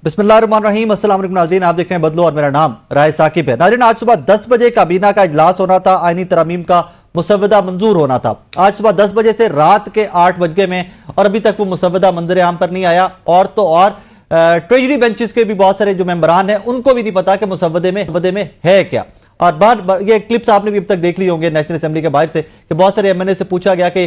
बिस्मिल्लाहिर्रहमानिर्रहीम। अस्सलाम वालेकुम नाज़रीन, आप देख रहे हैं बदलो और मेरा नाम राय साकिब है। नाज़रीन, आज सुबह 10 बजे काबीना का इजलास होना था, आईनी तरमीम का मुसव्वदा मंजूर होना था। आज सुबह 10 बजे से रात के 8 बज गए में और अभी तक वो मुसव्वदा मंजर आम पर नहीं आया। और तो और ट्रेजरी बेंचेस के भी बहुत सारे जो मेंबरान हैं उनको भी नहीं पता कि मुसव्वदे में है क्या। और बाहर ये क्लिप्स आपने भी अब तक देख ली होंगे नेशनल असेंबली के बाहर से कि बहुत सारे एमएनए से पूछा गया कि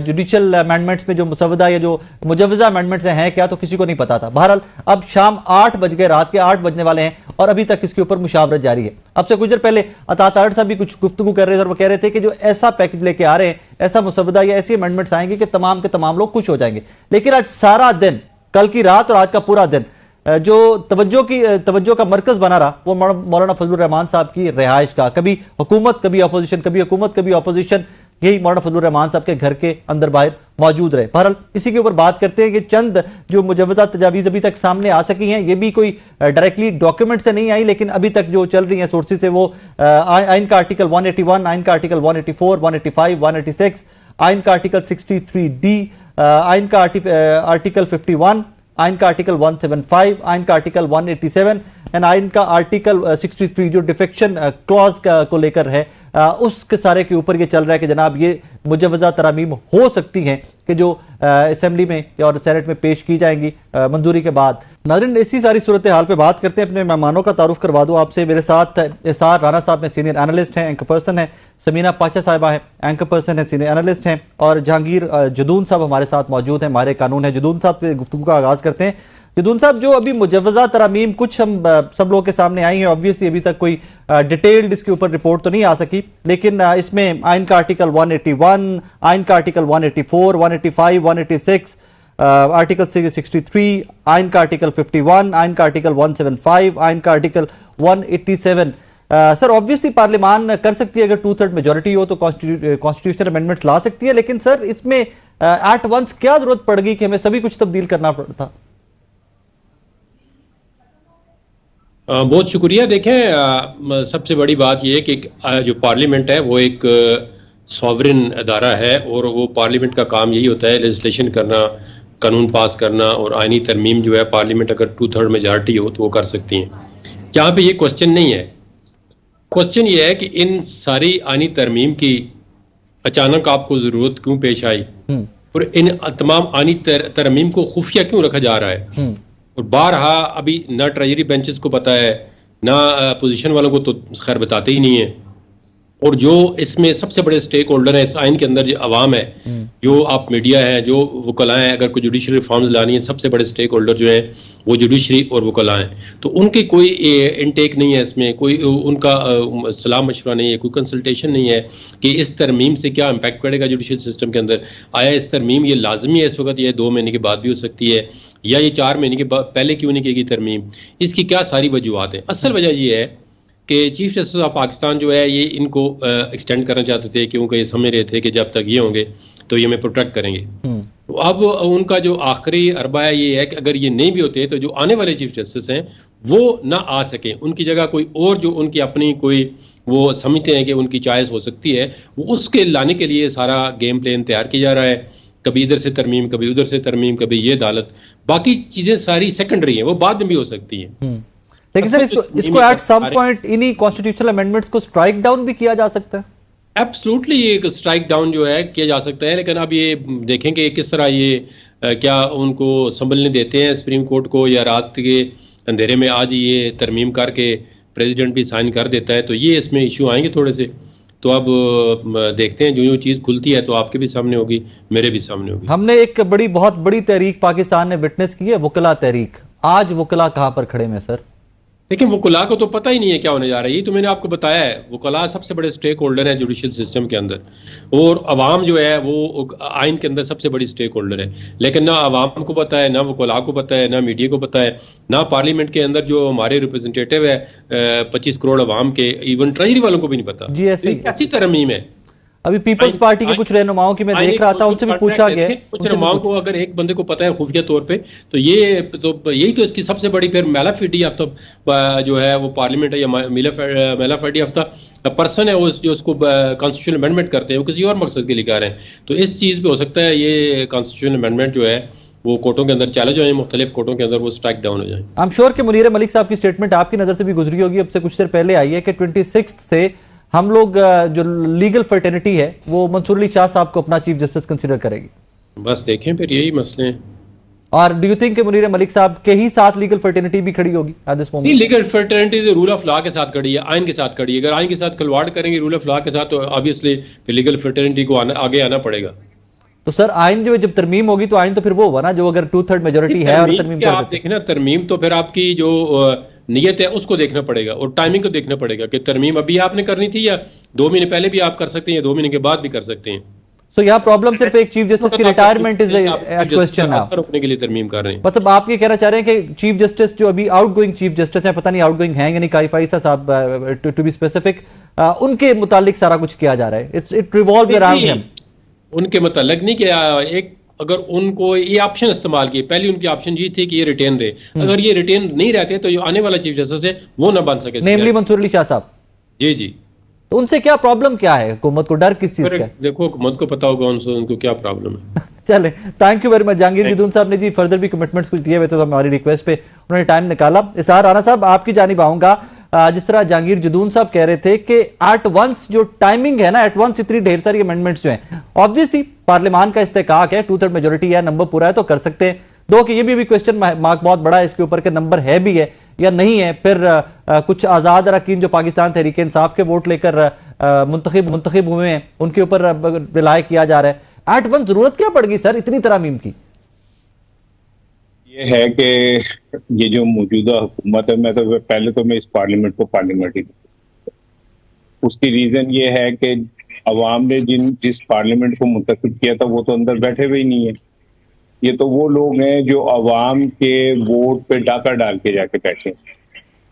जुडिशियल अमेंडमेंट्स में जो मुसव्वदा या जो मुजव्वजा अमेंडमेंट्स हैं क्या, तो किसी को नहीं पता था। बहरहाल अब शाम 8 बज गए, रात के 8 बजने वाले हैं और अभी तक इसके ऊपर मुशावरत जारी है। अब से कुछ देर पहले अता तारड़ साहब भी कुछ गुफ्तगू कर रहे थे और वो कह रहे थे कि जो ऐसा पैकेज लेके आ रहे हैं, ऐसा मुसव्वदा या ऐसी अमेंडमेंट्स आएंगे कि तमाम के तमाम लोग खुश हो जाएंगे। लेकिन आज सारा दिन, कल की रात और आज का पूरा दिन जो तवज्जो का मरकज बना रहा वो मौलाना फजलुर रहमान साहब की रिहाइश का, कभी हुकूमत कभी अपोजिशन, कभी हुकूमत कभी अपोजिशन, यही मौलाना फजलुर रहमान साहब के घर के अंदर बाहर मौजूद रहे। बहरहाल इसी के ऊपर बात करते हैं कि चंद जो मुजव्वजा तजावीज़ अभी तक सामने आ सकी हैं, ये भी कोई डायरेक्टली डॉक्यूमेंट से नहीं आई, लेकिन अभी तक जो चल रही है सोर्सेज से वो आइन का आर्टिकल 181, आइन का आर्टिकल 184, 185, 186, आइन का आर्टिकल 63D, आइन का आर्टिकल 51, आइन का आर्टिकल 175, आइन का आर्टिकल 187 एंड आइन का आर्टिकल 63 जो डिफेक्शन क्लॉज को लेकर है, उसके सारे के ऊपर ये चल रहा है कि जनाब ये मुजव्वजा तरामीम हो सकती हैं कि जो असेंबली में और सेनेट में पेश की जाएंगी मंजूरी के बाद। नाज़रीन, इसी सारी सूरत हाल पे बात करते हैं। अपने मेहमानों का तारुफ करवा दूं आपसे। मेरे साथ एसार राना साहब में सीनियर एनालिस्ट हैं, एंकर पर्सन है, समीना पाशा साहिबा है, एंकर पर्सन है, सीनियर एनालिस्ट हैं, और जहांगीर जदून साहब हमारे साथ मौजूद हैं, माहिर कानून है। जदून साहब से गुफ्तगू का आगाज़ करते हैं। जदून साहब, जो अभी मुजव्वजा तरामीम कुछ हम सब लोगों के सामने आई हैं, ऑब्वियसली अभी तक कोई डिटेल्ड इसके ऊपर रिपोर्ट तो नहीं आ सकी, लेकिन इसमें आइन का आर्टिकल 181, आइन का आर्टिकल 184, 185, 186, आर्टिकल 63, आइन का आर्टिकल 51, आइन का आर्टिकल 175, आइन का आर्टिकल 187। सर, ऑब्वियसली पार्लियामान कर सकती है, अगर 2/3 मेजोरिटी हो तो कॉन्स्टिट्यूशनल अमेंडमेंट्स ला सकती है, लेकिन सर इसमें एट वंस क्या जरूरत पड़ गई कि हमें सभी कुछ तब्दील करना पड़ता? बहुत शुक्रिया। देखें, सबसे बड़ी बात यह है कि जो पार्लियामेंट है वो एक सॉवरेन अदारा है और वो पार्लियामेंट का काम यही होता है लेजिस्लेशन करना, कानून पास करना, और आईनी तरमीम जो है पार्लियामेंट अगर 2/3 मेजॉरिटी हो तो वो कर सकती हैं। यहाँ पे ये क्वेश्चन नहीं है। क्वेश्चन ये है कि इन सारी आईनी तरमीम की अचानक आपको ज़रूरत क्यों पेश आई और इन तमाम आईनी तरमीम को खुफिया क्यों रखा जा रहा है। और बारहा अभी ना ट्रेजरी बेंचेस को पता है, ना अपोजिशन वालों को तो खैर बताते ही नहीं है। और जो इसमें सबसे बड़े स्टेक होल्डर है इस आइन के अंदर, जो अवाम है, जो आप मीडिया है, जो वकला हैं, अगर कोई जुडिशरी रिफॉर्म्स लानी है, सबसे बड़े स्टेक होल्डर जो है वो जुडिशरी और वकला हैं। तो उनकी कोई इनटेक नहीं है इसमें, कोई उनका सलाह मशवरा नहीं है, कोई कंसल्टेशन नहीं है कि इस तरमीम से क्या इम्पैक्ट पड़ेगा जुडिशल सिस्टम के अंदर। आया इस तरमीम ये लाजमी है इस वक्त, ये 2 महीने के बाद भी हो सकती है, या ये 4 महीने के पहले क्यों नहीं की तरमीम, इसकी क्या सारी वजूहत है। असल वजह ये है कि चीफ जस्टिस ऑफ पाकिस्तान जो है ये इनको एक्सटेंड करना चाहते थे, क्योंकि ये समझ रहे थे कि जब तक ये होंगे तो ये हमें प्रोटेक्ट करेंगे। तो अब उनका जो आखिरी अरबा है ये है कि अगर ये नहीं भी होते तो जो आने वाले चीफ जस्टिस हैं वो ना आ सके, उनकी जगह कोई और जो उनकी अपनी कोई वो समझते हैं कि उनकी चॉइस हो सकती है, वो उसके लाने के लिए सारा गेम प्लान तैयार किया जा रहा है। कभी इधर से तरमीम, कभी उधर से तरमीम, कभी ये अदालत, बाकी चीजें सारी सेकेंडरी हैं, वो बाद में भी हो सकती है। लेकिन सर इसको एट सम पॉइंट इन्हीं कॉन्स्टिट्यूशनल अमेंडमेंट्स को स्ट्राइक डाउन भी किया जा सकता है। एब्सोल्युटली ये स्ट्राइक डाउन जो है किया जा सकता है, लेकिन अब ये देखेंगे किस तरह ये क्या उनको संभलने देते हैं सुप्रीम कोर्ट को, या रात के अंधेरे में आज ये तरमीम करके प्रेसिडेंट भी साइन कर देता है, तो ये इसमें इशू आएंगे थोड़े से। तो अब देखते हैं, जो चीज़ खुलती है तो आपके भी सामने होगी, मेरे भी सामने होगी। हमने एक बहुत बड़ी तहरीक पाकिस्तान ने विटनेस की है, वकला तहरीक। आज वकला कहां पर खड़े में सर? लेकिन वकला को तो पता ही नहीं है क्या होने जा रहा है। ये तो मैंने आपको बताया है, वकला सबसे बड़े स्टेक होल्डर है जुडिशियल सिस्टम के अंदर, और अवाम जो है वो आइन के अंदर सबसे बड़ी स्टेक होल्डर है। लेकिन ना अवाम को पता है, ना वकला को पता है, ना मीडिया को पता है, ना पार्लियामेंट के अंदर जो हमारे रिप्रेजेंटेटिव है 25 करोड़ अवाम के, इवन ट्रेजरी वालों को भी नहीं पता। जी ऐसी तरमीम है। अभी पीपल्स पार्टी के कुछ रहनुमाओं की मैं देख रहा था, उनसे भी पूछा गया, कुछ रहनुमाओं को अगर एक बंदे को पता है खुफिया तौर पे, तो यही तो इसकी सबसे बड़ी फिर मेलाफिडी ऑफ द जो है वो पार्लियामेंट है, या मेलाफिडी ऑफ द पर्सन है जो उसको कॉन्स्टिट्यूशनल अमेंडमेंट करते हैं, वो किसी और मकसद के लिए कर रहे हैं। तो इस चीज़ पे हो सकता है ये कॉन्स्टिट्यूशनल अमेंडमेंट जो है वो कोर्टों के अंदर चैलेंज हो जाए, मुख्तलिफ कोर्टों के अंदर वो स्ट्राइक डाउन हो जाए। आई एम श्योर कि मुनीर मलिक साहब की स्टेटमेंट आपकी नजर से भी गुजरी होगी, अब से कुछ देर पहले आई है कि 26 से हम लोग जो लीगल फर्टेनिटी है वो मंसूर अली शाह साहब को अपना चीफ जस्टिस कंसीडर करेगी। बस देखें फिर यही मसले हैं। और डू यू थिंक कि मुनीर मलिक साहब के ही साथ लीगल फर्टेनिटी भी खड़ी होगी at this moment? Legal fraternity rule of law के साथ खड़ी है, आइन के साथ खड़ी है। अगर आइन के साथ खिलवाड़ करेंगे रूल ऑफ लॉ के साथ, तो ऑब्वियसली लीगल फर्टेनिटी को आगे आना पड़ेगा। तो सर आइन जो जब तरमीम होगी तो आइन तो फिर वो होगा ना जो अगर 2/3 मेजोरिटी है और तरमीम कर आप देखें ना, तरमीम तो फिर आपकी जो नियत है उसको देखना पड़ेगा और टाइमिंग को देखना पड़ेगा कि तरमीम अभी आपने करनी थी या 2 महीने पहले भी आप कर सकते हैं या 2 महीने के बाद भी कर सकते हैं। सो यहाँ प्रॉब्लम सिर्फ एक चीफ जस्टिस की रिटायरमेंट इज क्वेश्चन नाउ, रोकने के लिए तरमीम कर रहे हैं। मतलब आप ये कहना चाह रहे हैं कि चीफ जस्टिस जो अभी आउटगोइंग चीफ जस्टिस है, पता नहीं आउटगोइंग हैं यानी काइफ आइसा साहब टू बी स्पेसिफिक, उनके मुतालिक सारा कुछ किया जा रहा है, इट रिवॉल्व्स अराउंड हिम। उनके मतलब नहीं कि एक अगर उनको ये ऑप्शन इस्तेमाल किए, पहली उनकी ऑप्शन ये थी कि ये रिटेन रहे, अगर ये रिटेन नहीं रहते तो जो आने वाला चीफ जस्टिस है वो ना बन सके, नेमली मंसूर अली शाह साहब। जी जी, तो उनसे क्या प्रॉब्लम क्या है, हुकूमत को डर किस चीज का है? देखो हुकूमत को पता होगा उनको क्या प्रॉब्लम है। चले, thank you very much. Jahangir Jadoon साहब ने जी फर्दर भी कमिटमेंट्स कुछ दिए हुए थे तो हमारी रिक्वेस्ट पे उन्होंने टाइम निकाला। इसार राना साहब आपकी जानिब आऊंगा, जिस तरह जहांगीर जदून साहब कह रहे थे कि एट वंस जो टाइमिंग है ना, एट वंस इतनी ढेर सारी अमेंडमेंट्स जो हैं, ऑब्वियसली पार्लियामान का इस्तेकाक है, 2/3 मेजोरिटी है, नंबर पूरा है तो कर सकते हैं। दो कि ये भी क्वेश्चन मार्क बहुत बड़ा है इसके ऊपर के नंबर है भी है या नहीं है। फिर कुछ आजाद अरकान जो पाकिस्तान तहरीक इंसाफ के वोट लेकर मुंतखब हुए हैं उनके ऊपर रिलाय किया जा रहा है। एट वंस जरूरत क्या पड़ गई सर इतनी तरामीम की? ये है कि ये जो मौजूदा हुकूमत है, मैं तो पहले तो मैं इस पार्लियामेंट को पार्लियामेंट ही, उसकी रीजन ये है कि अवाम ने जिस पार्लियामेंट को मुंतखब किया था वो तो अंदर बैठे हुए ही नहीं है। ये तो वो लोग हैं जो अवाम के वोट पे डाका डाल के जाके बैठे हैं।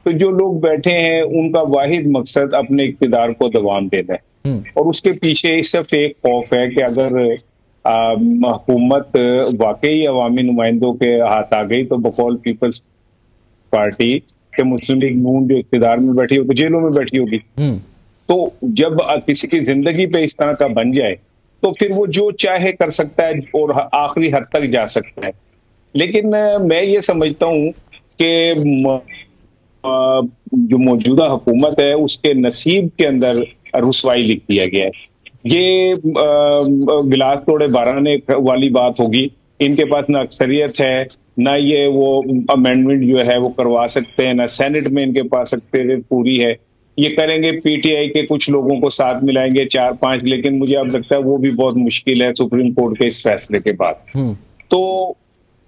तो जो लोग बैठे हैं उनका वाहिद मकसद अपने इक़्तिदार को दवाम देना है और उसके पीछे सिर्फ एक खौफ है कि अगर हुकूमत वाकई अवामी नुमाइंदों के हाथ आ गई तो बकौल पीपल्स पार्टी के मुस्लिम लीग नून जो इक़्तिदार में बैठी होगी, जेलों में बैठी होगी। तो जब किसी की जिंदगी पे इस तरह का बन जाए तो फिर वो जो चाहे कर सकता है और आखिरी हद तक जा सकता है। लेकिन मैं ये समझता हूं कि जो मौजूदा हुकूमत है उसके नसीब के अंदर रुसवाई लिख दिया गया है। ये गिलास तोड़े बाराने वाली बात होगी। इनके पास ना अक्सरियत है, ना ये वो अमेंडमेंट जो है वो करवा सकते हैं, ना सेनेट में इनके पास अक्सरियत पूरी है। ये करेंगे पीटीआई के कुछ लोगों को साथ मिलाएंगे 4-5, लेकिन मुझे अब लगता है वो भी बहुत मुश्किल है सुप्रीम कोर्ट के इस फैसले के बाद। तो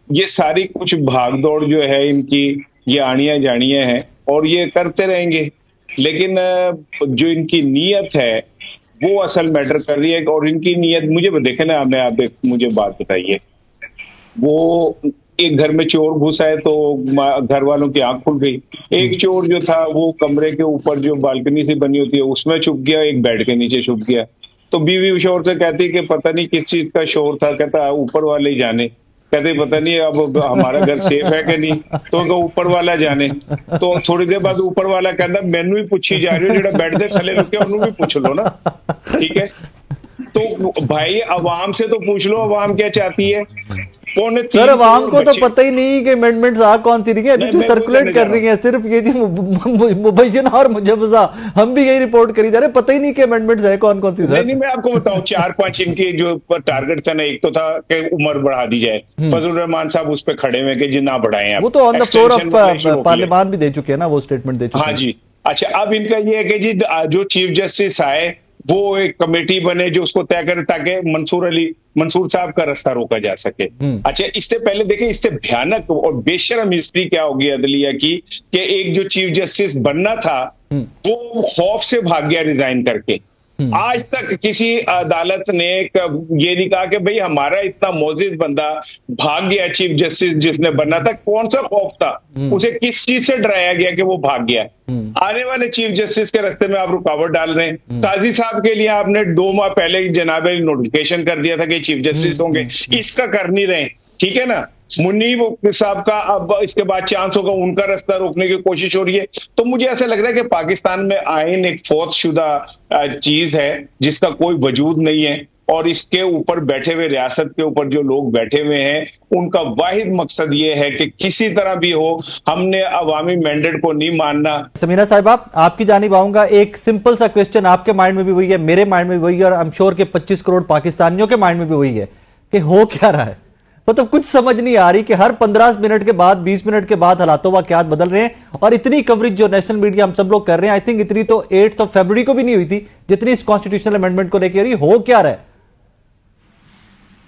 ये सारी कुछ भागदौड़ जो है इनकी, ये आनियां जानियां हैं और ये करते रहेंगे। लेकिन जो इनकी नीयत है वो असल मैटर कर रही है। और इनकी नीयत मुझे देखे ना, आपने आप मुझे बात बताइए, वो एक घर में चोर घुसा है तो घर वालों की आंख खुल गई। एक चोर जो था वो कमरे के ऊपर जो बालकनी से बनी होती है उसमें छुप गया, एक बेड के नीचे छुप गया। तो बीवी शोर से कहती कि पता नहीं किस चीज का शोर था, कहता ऊपर वाले ही जाने। कहते पता नहीं अब हमारा घर सेफ है कि नहीं, तो ऊपर वाला जाने। तो थोड़ी देर बाद ऊपर वाला कहता मैनू ही पूछी जा रही हो, जो बेड के थले रुके उन्होंने भी पूछ लो ना, ठीक है। तो भाई अवाम से तो पूछ लो अवाम क्या चाहती है। सर अवाम को तो पता ही नहीं कि अमेंडमेंट्स आ कौन सी रही है, अभी जो सर्कुलेट कर रही है सिर्फ ये जी मुबैयना और मुजवजा, हम भी यही रिपोर्ट करी जा रहे, पता ही नहीं कि अमेंडमेंट्स है कौन कौन सी। सर नहीं मैं आपको बताऊं 4-5 इनके जो टारगेट था ना, एक तो था कि उम्र बढ़ा दी जाए, फजलुर रहमान साहब उस पर खड़े हुए कि जी ना बढ़ाएं। वो तो ऑन द फ्लोर ऑफ पार्लियामान भी दे चुके हैं ना, वो स्टेटमेंट दे चुके हैं। हाँ जी, अच्छा अब इनका ये है कि जी जो चीफ जस्टिस आए वो एक कमेटी बने जो उसको तय करे ताकि मंसूर साहब का रास्ता रोका जा सके। अच्छा इससे पहले देखें, इससे भयानक और बेशर्म हिस्ट्री क्या होगी अदलिया की कि एक जो चीफ जस्टिस बनना था वो खौफ से भाग गया रिजाइन करके। आज तक किसी अदालत ने ये नहीं कहा कि भाई हमारा इतना मोजिज बंदा भाग गया चीफ जस्टिस जिसने बनना था, कौन सा खौफ था, उसे किस चीज से डराया गया कि वो भाग गया। आने वाले चीफ जस्टिस के रास्ते में आप रुकावट डाल रहे हैं। काजी साहब के लिए आपने 2 माह पहले जनाब नोटिफिकेशन कर दिया था कि चीफ जस्टिस होंगे, इसका कर नहीं रहे, ठीक है ना। मुनीब साहब का अब इसके बाद चांस होगा, उनका रास्ता रोकने की कोशिश हो रही है। तो मुझे ऐसा लग रहा है कि पाकिस्तान में आइन एक फौत शुदा चीज है जिसका कोई वजूद नहीं है। और इसके ऊपर बैठे हुए, रियासत के ऊपर जो लोग बैठे हुए हैं, उनका वाहिद मकसद ये है कि किसी तरह भी हो हमने अवामी मैंडेट को नहीं मानना। समीना साहिबा, आपकी जानिब आऊंगा। एक सिंपल सा क्वेश्चन आपके माइंड में भी वही है, मेरे माइंड में भी वही है, और आई एम श्योर के 25 करोड़ पाकिस्तानियों के माइंड में भी वही है कि हो क्या रहा है। मतलब कुछ समझ नहीं आ रही कि हर 15 मिनट के बाद, 20 मिनट के बाद हालातों वाकयात बदल रहे हैं, और इतनी कवरेज जो नेशनल मीडिया हम सब लोग कर रहे हैं, आई थिंक इतनी तो 8 फरवरी को भी नहीं हुई थी जितनी इस कॉन्स्टिट्यूशनल अमेंडमेंट को लेकर। हो क्या रहा है?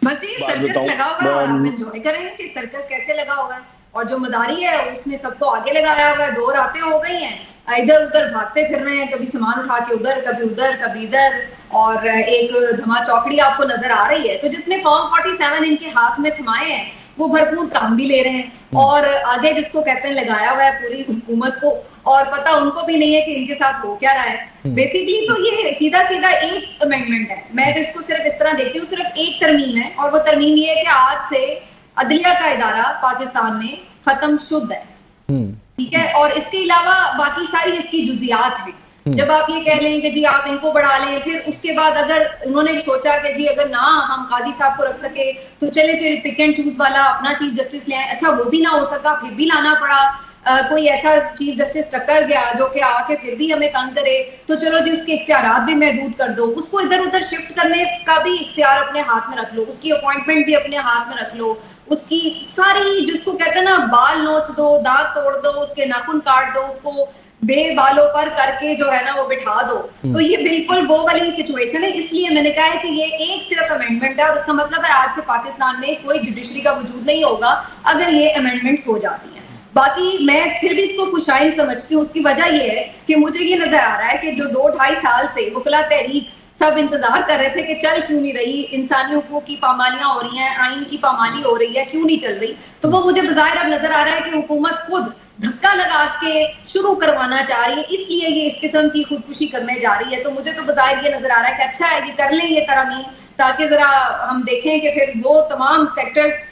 बस ये सर्कस लगा हुआ है और आप एंजॉय करेंगे कि सर्कस कैसे लगा हुआ है। और जो मदारी है उसने सबको आगे लगाया हुआ है, 2 रातें हो गई हैं, इधर उधर भागते फिर रहे हैं, कभी सामान उठा के उधर, कभी इधर, और एक धमा चौकड़ी आपको नजर आ रही है। तो जिसने फॉर्म 47 इनके हाथ में थमाए हैं वो भरपूर काम भी ले रहे हैं, और आगे जिसको कहते हैं लगाया हुआ है पूरी हुकूमत को, और पता उनको भी नहीं है कि इनके साथ हो क्या रहा है। बेसिकली तो ये सीधा सीधा एक अमेंडमेंट है, मैं तो इसको सिर्फ इस तरह देखती हूँ, सिर्फ एक तरमीम है, और वो तरमीम ये है कि आज से अदलिया का इदारा पाकिस्तान में खत्म शुद्ध है, ठीक है। और इसके अलावा बाकी सारी इसकी जुजियात हैं। जब आप ये कह लें कि जी आप इनको बढ़ा लें, फिर उसके बाद अगर उन्होंने सोचा कि जी अगर ना हम काजी साहब को रख सके तो चले फिर पिक एंड चूज वाला अपना चीफ जस्टिस ले आए। अच्छा वो भी ना हो सका, फिर भी लाना पड़ा कोई ऐसा चीफ जस्टिस टक्कर गया जो कि आके फिर भी हमें तंग करे, तो चलो जी उसके इख्तियारात भी महदूद कर दो, उसको इधर उधर शिफ्ट करने का भी इख्तियार अपने हाथ में रख लो, उसकी अपॉइंटमेंट भी अपने हाथ में रख लो, उसकी सारी जिसको कहते हैं ना बाल नोच दो, दांत तोड़ दो, उसके नाखून काट दो, उसको बेबालों पर करके जो है ना वो बिठा दो। तो ये बिल्कुल वो वाली सिचुएशन है। इसलिए मैंने कहा है कि ये एक सिर्फ अमेंडमेंट है, और उसका मतलब है आज से पाकिस्तान में कोई जुडिशरी का वजूद नहीं होगा अगर ये अमेंडमेंट्स हो जाती हैं। बाकी मैं फिर भी इसको खुशाइन समझती हूँ। उसकी वजह ये है कि मुझे ये नजर आ रहा है कि जो 2-2.5 साल से वकला तहरीक सब इंतजार कर रहे थे कि चल क्यों नहीं रही, इंसानी हुकूक की पामालियां हो रही हैं, आइन की पामाली हो रही है, क्यों नहीं चल रही, तो वो मुझे बज़ाहिर अब नजर आ रहा है कि हुकूमत खुद धक्का लगा के शुरू करवाना चाह रही है, इसलिए ये इस किस्म की खुदकुशी करने जा रही है। तो मुझे तो बज़ाहिर ये नजर आ रहा है कि अच्छा है ये कर लें ये तरमीम, ताकि जरा हम देखें कि फिर वो तमाम सेक्टर्स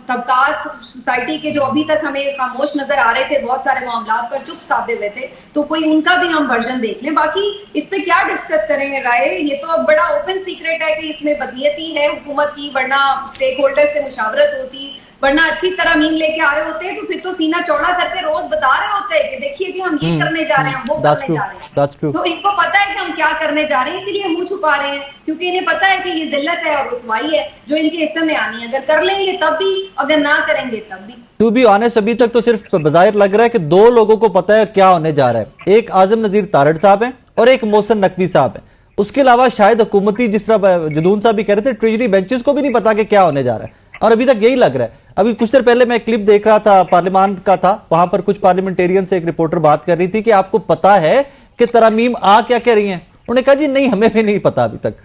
तबकात सोसाइटी के जो अभी तक हमें खामोश नजर आ रहे थे, बहुत सारे मामलात पर चुप साधे हुए थे, तो कोई उनका भी हम वर्जन देख लें। बाकी इस पे क्या डिस्कस करेंगे राय, ये तो अब बड़ा ओपन सीक्रेट है कि इसमें बदनीयती है हुकूमत की, वरना स्टेक होल्डर से मुशावरत होती, वरना अच्छी तरह मीम लेके आ रहे होते तो फिर तो सीना चौड़ा करके रोज बता रहे होते कि देखिए जी हम ये करने जा रहे हैं, वो करने जा रहे हैं। तो इनको पता है कि हम क्या करने जा रहे हैं, इसीलिए मुंह छुपा रहे हैं, क्योंकि इन्हें पता है कि ये जिल्लत है और रुसवाई है जो इनके हिस्से में आनी है। अगर कर लेंगे तब भी, अगर ना करेंगे तब भी। टू बी ऑनेस्ट अभी तक तो सिर्फ बज़ाहिर लग रहा है कि 2 लोगों को पता है क्या होने जा रहा है, एक आजम नजीर तारड़ साहब हैं और एक मोहसिन नकवी साहब हैं। उसके अलावा शायद हुकूमती, जिस तरह जदून साहब भी कह रहे थे, ट्रेजरी बेंचेस को भी नहीं पता कि क्या होने जा रहा है, और अभी तक यही लग रहा है। अभी कुछ देर पहले मैं क्लिप देख रहा था, पार्लियामान का था, वहां पर कुछ पार्लियामेंटेरियन से एक रिपोर्टर बात कर रही थी कि आपको पता है कि तरमीम आ क्या कह रही हैं, उन्होंने कहा जी नहीं हमें भी नहीं पता अभी तक।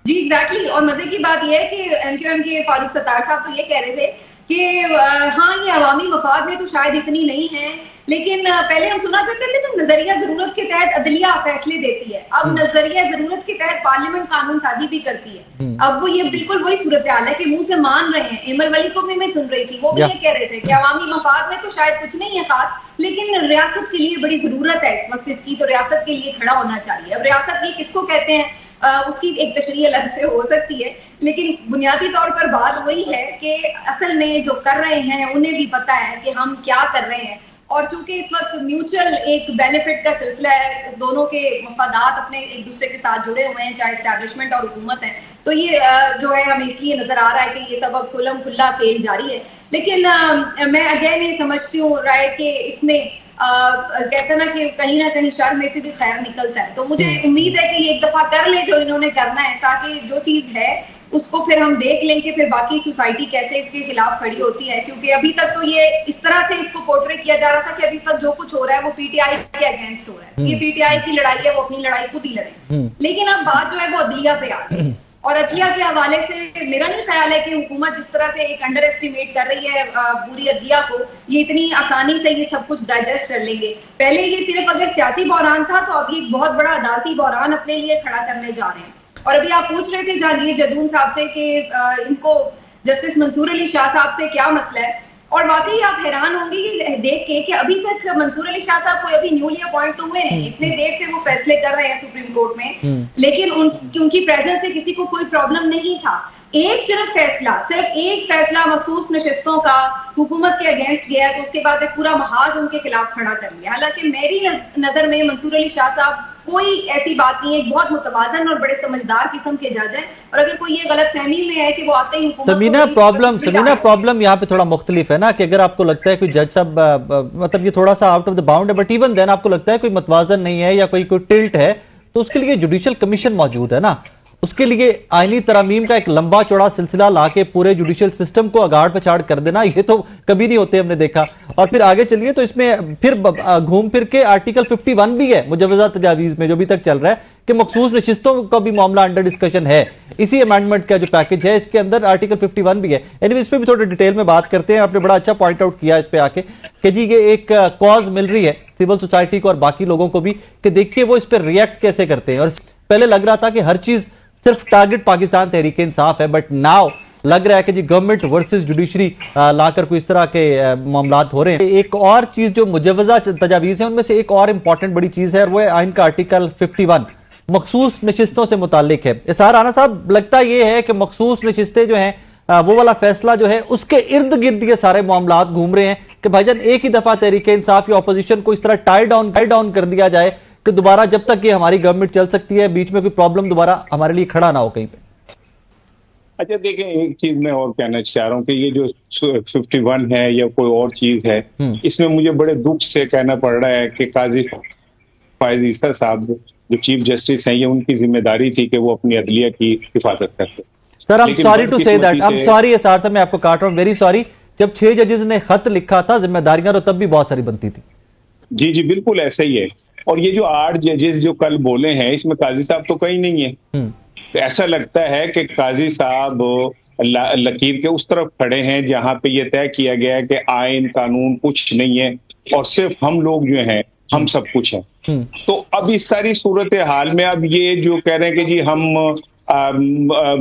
जी एग्जैक्टली। और मजे की बात यह है कि एमक्यूएम के फारूक सत्तार साहब तो ये कह रहे थे कि हाँ ये अवामी मफाद में तो शायद इतनी नहीं है, लेकिन पहले हम सुना करते थे ना नजरिया जरूरत के तहत अदलिया फैसले देती है, अब नजरिया जरूरत के तहत पार्लियामेंट कानून साजी भी करती है। अब वो ये बिल्कुल वही सूरत हाल है कि मुंह से मान रहे हैं। इमर वली को भी मैं सुन रही थी, वो भी ये कह रहे थे कि अवामी मफाद में तो शायद कुछ नहीं है खास, लेकिन रियासत के लिए बड़ी जरूरत है इस वक्त इसकी, तो रियासत के लिए खड़ा होना चाहिए। अब रियासत ये किसको कहते हैं उसकी एक तशरीह अलग से हो सकती है, लेकिन बुनियादी तौर पर बात वही है कि असल में जो कर रहे हैं उन्हें भी पता है कि हम क्या कर रहे हैं, और चूंकि इस वक्त म्यूचुअल एक बेनिफिट का सिलसिला है, दोनों के मफादात अपने एक दूसरे के साथ जुड़े हुए हैं, चाहे एस्टैब्लिशमेंट और हुकूमत है, तो ये जो है हमें इसलिए नजर आ रहा है कि ये सब अब खुल्लम खुल्ला खेल जारी है। लेकिन मैं अगेन ये समझती हूँ राय कि इसमें कहते ना कि कहीं ना कहीं शर में से भी खैर निकलता है, तो मुझे उम्मीद है कि ये एक दफा कर ले जो इन्होंने करना है, ताकि जो चीज है उसको फिर हम देख लें कि फिर बाकी सोसाइटी कैसे इसके खिलाफ खड़ी होती है। क्योंकि अभी तक तो ये इस तरह से इसको पोर्ट्रे किया जा रहा था कि अभी तक जो कुछ हो रहा है वो पीटीआई के अगेंस्ट हो रहा है, ये पीटीआई की लड़ाई है, वो अपनी लड़ाई खुद ही लड़े। लेकिन अब बात जो है वो अदलिया पे आ गई, और अदलिया के हवाले से मेरा नहीं ख्याल है कि हुकूमत जिस तरह से एक अंडर एस्टिमेट कर रही है पूरी अदलिया को, ये इतनी आसानी से ये सब कुछ डाइजेस्ट कर लेंगे। पहले ये सिर्फ अगर सियासी बहरान था, तो अब ये एक बहुत बड़ा अदालती बहरान अपने लिए खड़ा करने जा रहे हैं। और अभी आप पूछ रहे थे जहांगीर जदून साहब से कि इनको जस्टिस मंसूर अली शाह साहब से क्या मसला है, और वाकई आप हैरान होंगे कि देख के कि अभी तक मंसूर अली शाह साहब कोई अभी न्यूली अपॉइंट तो हुए नहीं, इतने देर से वो फैसले कर रहे हैं सुप्रीम कोर्ट में, लेकिन उनकी प्रेजेंस से किसी को कोई प्रॉब्लम नहीं था। सिर्फ एक फैसला मखसूस नशिस्तों का हुकूमत के अगेंस्ट गया है तो उसके बाद एक पूरा महाज उनके खिलाफ खड़ा कर लिया। हालांकि मेरी नजर में मंसूर अली शाह साहब कोई ऐसी बात नहीं है, बहुत मुतवाजन और बड़े समझदार किस्म के जज हैं, और अगर कोई ये गलत फहमी में है कि वो आते ही समीना प्रॉब्लम यहाँ पे थोड़ा मुख्तलिफ है ना, कि अगर आपको लगता है कोई जज साहब मतलब ये थोड़ा सा आउट ऑफ द बाउंड है, बट इवन देन आपको लगता है कोई मतवाजन नहीं है या कोई टिल्ट है, तो उसके लिए जुडिशियल कमीशन मौजूद है ना, उसके लिए आईनी तरमीम का एक लंबा चौड़ा सिलसिला लाके पूरे जुडिशियल सिस्टम को अगाड़ पछाड़ कर देना, ये तो कभी नहीं होते, हमने देखा। और फिर आगे चलिए तो इसमें फिर घूम फिर के आर्टिकल 51 भी है मुजव्वजा तजावीज में, जो भी तक चल रहा है कि मखसूस नशिस्तों का भी मामला अंडर डिस्कशन है। इसी अमेंडमेंट का जो पैकेज है इसके अंदर आर्टिकल 51 भी है। एनीवे इस पर भी थोड़ा डिटेल में बात करते हैं। आपने बड़ा अच्छा पॉइंट आउट किया इस पे आके कि जी ये एक कॉज मिल रही है सिविल सोसाइटी को और बाकी लोगों को भी कि देखिए वो इस पर रिएक्ट कैसे करते हैं। और पहले लग रहा था कि हर चीज सिर्फ टारगेट पाकिस्तान तहरीक इंसाफ है, बट नाउ लग रहा है कि जी गवर्नमेंट वर्सेस जुडिशरी लाकर कोई इस तरह के मामलात हो रहे हैं। एक और चीज जो मुजव्वजा तजावीज है उनमें से एक और इंपॉर्टेंट बड़ी चीज है, वो है आइन का आर्टिकल 51 मखसूस नशिस्तों से मुतालिक है। इसार राना साहब, लगता ये है कि मखसूस नशिस्तें जो हैं वो वाला फैसला जो है उसके इर्द गिर्द ये सारे मामलात घूम रहे हैं कि भाईजान एक ही दफा तहरीक इंसाफ या ऑपोजिशन को इस तरह टाई डाउन कर दिया जाए कि दोबारा जब तक ये हमारी गवर्नमेंट चल सकती है बीच में कोई प्रॉब्लम दोबारा हमारे लिए खड़ा ना हो कहीं पे। अच्छा देखें, एक चीज मैं और कहना चाह रहा हूँ कि ये जो 51 है या कोई और चीज है, इसमें मुझे बड़े दुख से कहना पड़ रहा है कि काजी फायज ईसा साहब जो चीफ जस्टिस हैं, ये उनकी जिम्मेदारी थी कि वो अपनी अदलिया की हिफाजत करते। Sir I am sorry to say that, I am sorry sir साहब, मैं आपको काट रहा हूँ, वेरी सॉरी। जब 6 जजेस ने खत लिखा था जिम्मेदारियां तो तब भी बहुत सारी बनती थी। जी जी बिल्कुल ऐसा ही है। और ये जो 8 जजेस जो कल बोले हैं इसमें काजी साहब तो कहीं नहीं है। ऐसा लगता है कि काजी साहब लकीर के उस तरफ खड़े हैं जहां पे ये तय किया गया है कि आइन कानून कुछ नहीं है और सिर्फ हम लोग जो हैं हम सब कुछ हैं। तो अब इस सारी सूरत हाल में अब ये जो कह रहे हैं कि जी हम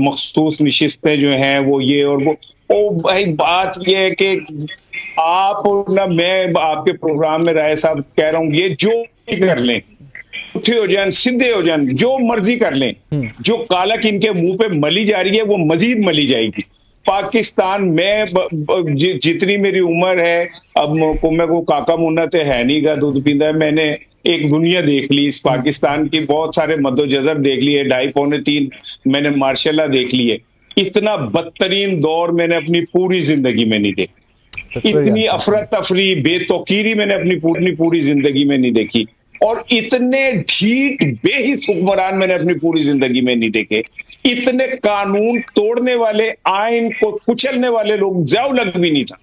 मखसूस नशिस्तें जो हैं वो ये और वो, ओ भाई बात ये है कि आप ना, मैं आपके प्रोग्राम में राय साहब कह रहा हूं, ये जो कर लें, उठे हो जाए, सीधे हो जाए, जो मर्जी कर लें, जो कालक इनके मुंह पे मली जा रही है वो मजीद मली जाएगी। पाकिस्तान में जितनी मेरी उम्र है, अब मैं को काका मुन्ना तो है नहीं का दूध पींदा है, मैंने एक दुनिया देख ली इस पाकिस्तान की, बहुत सारे मद्दोजजर देख लिए, 2.5-3 मैंने मार्शल देख लिए। इतना बदतरीन दौर मैंने अपनी पूरी जिंदगी में नहीं देखा, इतनी अफरा तफरी बेतौकीरी मैंने अपनी पूरी जिंदगी में नहीं देखी, और इतने ढीठ बेहिस हुक्मरान मैंने अपनी पूरी जिंदगी में नहीं देखे। इतने कानून तोड़ने वाले, आइन को कुचलने वाले लोग, ज़िया-उल-हक भी नहीं था।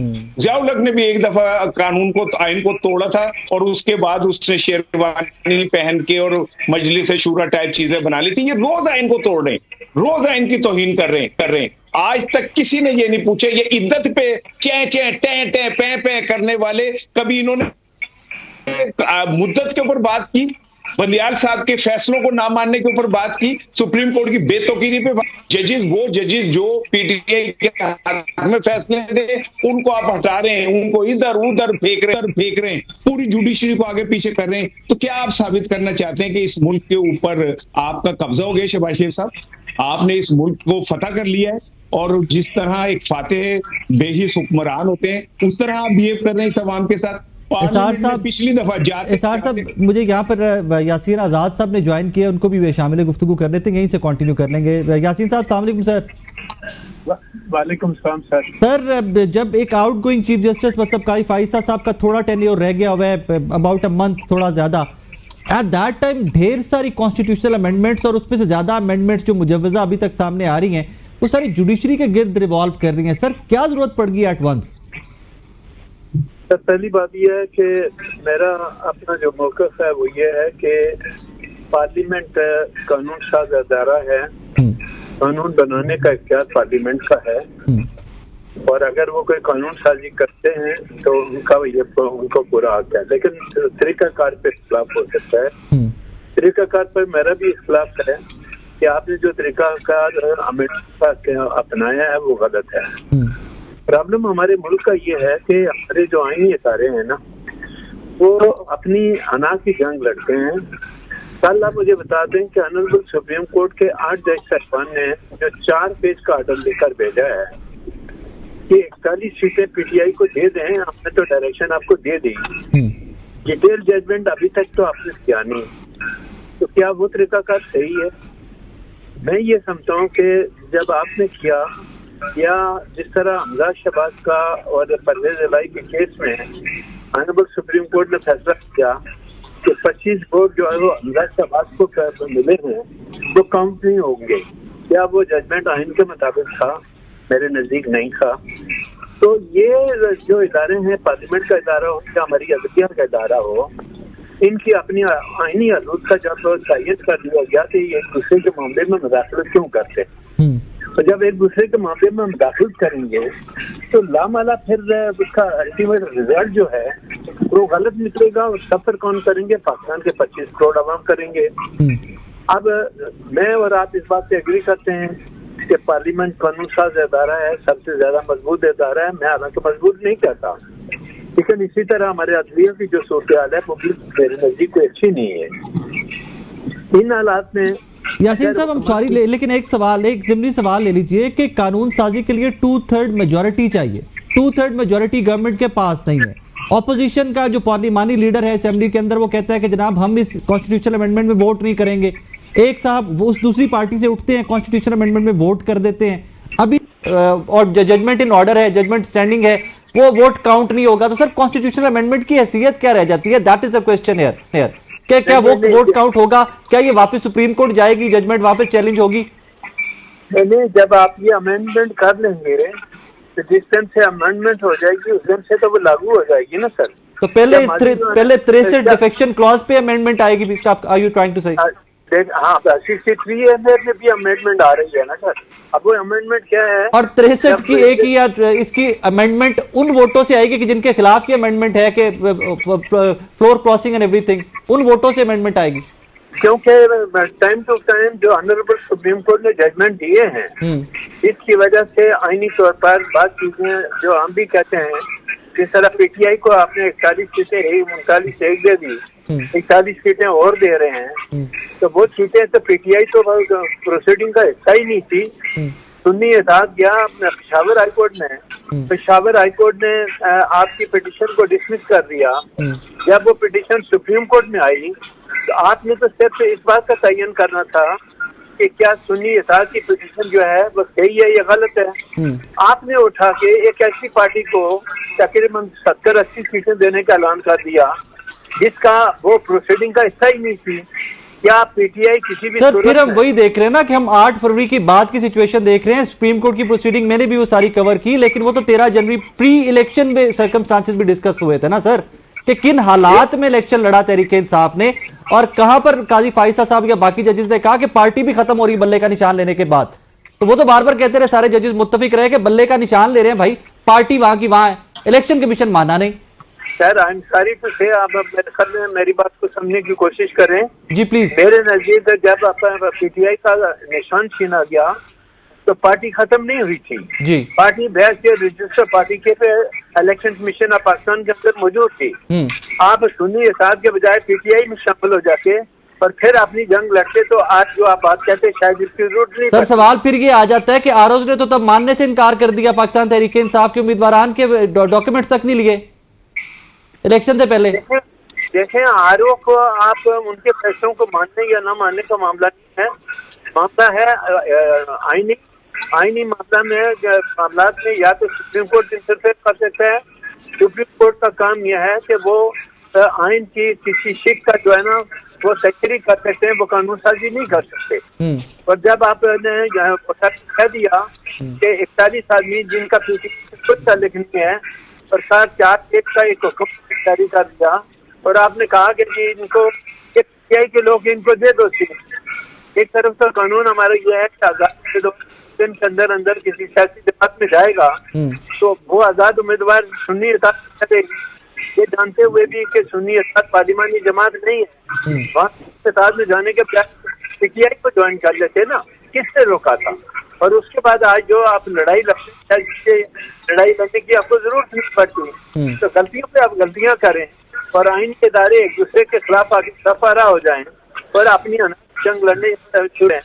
ज़िया-उल-हक ने भी एक दफा कानून को, आइन को तोड़ा था और उसके बाद उसने शेरवानी पहन के और मजलिस शूरा टाइप चीजें बना ली थी। ये रोज आइन को तोड़ रहे हैं, रोज आइन की तौहीन कर रहे हैं। आज तक किसी ने ये नहीं पूछा, ये इद्दत पे चे पे करने वाले, कभी इन्होंने मुद्दत के ऊपर बात की, बंदियाल साहब के फैसलों को ना मानने के ऊपर बात की, सुप्रीम कोर्ट की बेतौकीरी पे जजेस, वो जजेस जो पीटीआई के हक में फैसले दे उनको आप हटा रहे हैं, उनको इधर उधर फेंक रहे हैं, पूरी जुडिशरी को आगे पीछे कर रहे हैं। तो क्या आप साबित करना चाहते हैं कि इस मुल्क के ऊपर आपका कब्जा हो गया? शहबाज शरीफ साहब, आपने इस मुल्क को फतह कर लिया है, और जिस तरह एक फातेह बेहिस हुक्मरान होते हैं उस तरह आप बिहेव कर रहे हैं इस अवाम के साथ। पिछली दफा इसार साहब, मुझे यहाँ पर यासीन आजाद साहब ने ज्वाइन किया, उनको भी शामिल गुफ्तगू कर लेते हैं, यहीं से कंटिन्यू कर लेंगे। यासीन साहब अस्सलाम वालेकुम सर। वालेकुम सलाम सर। सर, जब एक आउट गोइंग चीफ जस्टिस मतलब काजी फाइसा साहब का थोड़ा टेन्योर रह गया हुआ है, अबाउट अ मंथ थोड़ा ज्यादा, एट दैट टाइम ढेर सारी कॉन्स्टिट्यूशनल अमेंडमेंट्स और उसमें से ज्यादा अमेंडमेंट्स जो मुजव्वजा अभी तक सामने आ रही हैं वो सारी जुडिशरी के गिर्द रिवॉल्व कर रही हैं। सर, क्या जरूरत पड़ गई एट वंस? सर, पहली बात यह है कि मेरा अपना जो मौक़िफ़ है वो ये है कि पार्लियामेंट कानून साज अदारा है, कानून बनाने का इख्तियार पार्लियामेंट का है, और अगर वो कोई कानून साजी करते हैं तो उनको पूरा हक है, लेकिन तरीकाकार पे इख्तिलाफ हो सकता है। तरीकाकार पर मेरा भी इख्तिलाफ है कि आपने जो तरीकाकार अपनाया है वो गलत है। प्रॉब्लम हमारे मुल्क का ये है कि हमारे जो आईनी इदारे हैं ना, वो अपनी अना की जंग लड़ते हैं। कल आप मुझे बता दें कि ऑनरेबल सुप्रीम कोर्ट के 8 जज साहबान ने जो 4 पेज का ऑर्डर लेकर भेजा है कि 41 सीटें पीटीआई को दे दें, हमने तो डायरेक्शन आपको दे दी, डिटेल जजमेंट अभी तक तो आपने किया नहीं, तो क्या वो तरीकाकार सही है? मैं ये समझता हूँ कि जब आपने किया, या जिस तरह हमजा शहबाज का और परवेज इलाही के केस में ऑनरेबल सुप्रीम कोर्ट ने फैसला किया कि 25 वोट जो है वो हमजा शहबाज को मिले हैं वो काउंट नहीं होंगे, क्या वो जजमेंट आइन के मुताबिक था? मेरे नजदीक नहीं था। तो ये जो इदारे हैं, पार्लियामेंट का इदारा हो या हमारी अदलिया का इदारा हो, इनकी अपनी आईनी हदूद का जब तयन कर दिया गया कि ये एक दूसरे के मामले में मुदाखलत क्यों करते, तो जब एक दूसरे के मामले में मुदाखलत करेंगे तो लामाला फिर उसका अल्टीमेट रिजल्ट जो है वो गलत निकलेगा, और सफर कौन करेंगे? पाकिस्तान के 25 करोड़ आवाम करेंगे। अब मैं और आप इस बात से एग्री करते हैं कि पार्लियामेंट कानून साज इदारा है, सबसे ज्यादा मजबूत इदारा है। मैं हालांकि मजबूत नहीं कहता, लेकिन इसी तरह हमारे अदलिया की जो सूरत हाल है वो भी मेरे नजदीक कोई अच्छी नहीं है। इन हालात में यासीन साहब, हम सॉरी लेकिन एक ज़िमनी सवाल ले लीजिए कि कानून साजी के लिए 2/3 मेजॉरिटी चाहिए। 2/3 मेजॉरिटी गवर्नमेंट के पास नहीं है। ऑपोजिशन का जो पार्लिमानी लीडर है असेंबली के अंदर, वो कहता है कि जनाब हम इस कॉन्स्टिट्यूशनल अमेंडमेंट में वोट नहीं करेंगे। एक साहब वो उस दूसरी पार्टी से उठते हैं, कॉन्स्टिट्यूशनल अमेंडमेंट में वोट कर देते हैं। अभी और जजमेंट इन ऑर्डर है, जजमेंट स्टैंडिंग है, वो वोट काउंट नहीं होगा। तो सर कॉन्स्टिट्यूशनल अमेंडमेंट की हैसियत क्या रह जाती है? That is the question here. क्या वो वोट काउंट होगा? क्या ये वापस सुप्रीम कोर्ट जाएगी, जजमेंट वापस चैलेंज होगी? नहीं, जब आप ये अमेंडमेंट कर लेंगे तो जिस दिन से अमेंडमेंट हो जाएगी उस दिन से तो वो लागू हो जाएगी ना सर। तो पहले 63 डिफेक्शन क्लॉज पे अमेंडमेंट आएगी, आर यू ट्राइंग टू से? हाँ, 63 में भी अमेंडमेंट आ रही है ना सर। अब वो अमेंडमेंट क्या है? और 63 की एक ही या इसकी अमेंडमेंट उन वोटों से आएगी कि जिनके खिलाफ की अमेंडमेंट है कि फ्लोर क्रॉसिंग एंड एवरीथिंग, उन वोटों से अमेंडमेंट आएगी। क्योंकि टाइम टू टाइम जो ऑनरेबल सुप्रीम कोर्ट ने जजमेंट दिए हैं, इसकी वजह से आईनी तौर पर बात चीजें जो हम भी कहते हैं, जिस तरह पीटीआई को आपने 41 सीटें 39 एक दे दी, 41 सीटें और दे रहे हैं, तो वो सीटें तो पीटीआई तो प्रोसीडिंग का हिस्सा ही नहीं थी। सुन्नी इत्तेहाद गया अपने पेशावर हाईकोर्ट में, पेशावर हाईकोर्ट ने आपकी पिटीशन को डिसमिस कर दिया। जब वो पिटीशन सुप्रीम कोर्ट में आई तो आपने तो सिर्फ इस बात का तयन करना था कि क्या सुन्नी इत्तेहाद की पिटीशन जो है वो सही है या गलत है। आपने उठा के एक ऐसी पार्टी को तकरीबन 70-80 सीटें देने का ऐलान कर दिया जिसका वो प्रोसीडिंग का हिस्सा ही नहीं थी। क्या पीटीआई किसी भी सर, फिर हम वही देख रहे हैं ना कि हम 8 फरवरी की बाद की सिचुएशन देख रहे हैं। सुप्रीम कोर्ट की प्रोसीडिंग मैंने भी वो सारी कवर की, लेकिन वो तो 13 जनवरी प्री इलेक्शन में सर्कमस्टांसेस भी डिस्कस हुए थे ना सर, कि किन हालात में इलेक्शन लड़ा तहरीके इंसाफ ने, और कहां पर काजी फाइसा साहब या बाकी जजेस ने कहा कि पार्टी भी खत्म हो रही बल्ले का निशान लेने के बाद। तो वो तो बार बार कहते रहे, सारे जजेस मुत्तफिक रहे कि बल्ले का निशान ले रहे हैं भाई, पार्टी वहां की वहां है, इलेक्शन कमीशन माना नहीं। Sir I am sorry to say, आप मेरी बात को समझने की कोशिश करें जी प्लीज। मेरे नजदीक जब पीटीआई का निशान छीना गया तो पार्टी खत्म नहीं हुई थी जी। पार्टी बहस के रजिस्टर पार्टी के पे इलेक्शन कमीशन ऑफ पाकिस्तान के अंदर मौजूद थी। आप सुन्नी इत्तेहाद के बजाय पीटीआई में शामिल हो जाके और फिर अपनी जंग लड़ते तो आज जो आप बात कहते हैं शायद इसकी जरूरत नहीं। सर सवाल फिर ये आ जाता है कि आरओज ने तो तब मानने से इनकार कर दिया, पाकिस्तान तहरीके इंसाफ के उम्मीदवारान के डॉक्यूमेंट्स तक नहीं लिए इलेक्शन से पहले। देखें आरओ को आप उनके फैसलों को मानने या ना मानने का मामला नहीं है, मामला है आईनी मामला में या तो सुप्रीम कोर्ट इंटरफेयर कर सकता है। सुप्रीम कोर्ट का काम यह है कि वो आइन की किसी शिक का जो है ना वो सेक्रेटरी कर सकते हैं, वो कानून साजी नहीं कर सकते। और जब आपने कह दिया कि 41 आदमी जिनका कुछ ताल्लुक नहीं है और 4 का एक हुक्म जारी कर दिया और आपने कहा कि इनको के लोग इनको दे दो सीट। एक तरफ तो कानून हमारा यह है कि आजाद दिन के अंदर किसी सियासी जमात में जाएगा तो वो आजाद उम्मीदवार सुन्नी इत्तेहाद करेगी, ये जानते हुए भी कि सुन्नी इत्तेहाद पार्लिमानी जमात नहीं है। वहाँ इत्तेहाद में जाने के बाद पीटीआई को ज्वाइन कर लेते ना, किसने रोका था? और उसके बाद आज जो आप लड़ाई लड़ने की आपको जरूरत नहीं पड़ती, तो गलतियों पे आप गलतियां करें और आईन के इदारे एक दूसरे के खिलाफ आगे दफारा हो जाएं और अपनी जंग लड़ने छोड़ें,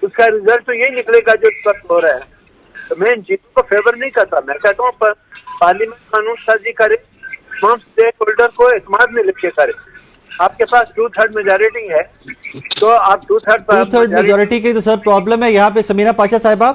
उसका रिजल्ट तो यही निकलेगा जो इस वक्त हो रहा है। तो मैं इन चीजों को फेवर नहीं करता। मैं कहता हूँ पार्लियामेंट कानून साजी करे, तमाम स्टेक होल्डर को एतमाद में लेके करे। आपके पास 2/3 मेजोरिटी है तो आप 2/3 मेजोरिटी की तो सर प्रॉब्लम है यहाँ पे समीना पाशा साहिबा।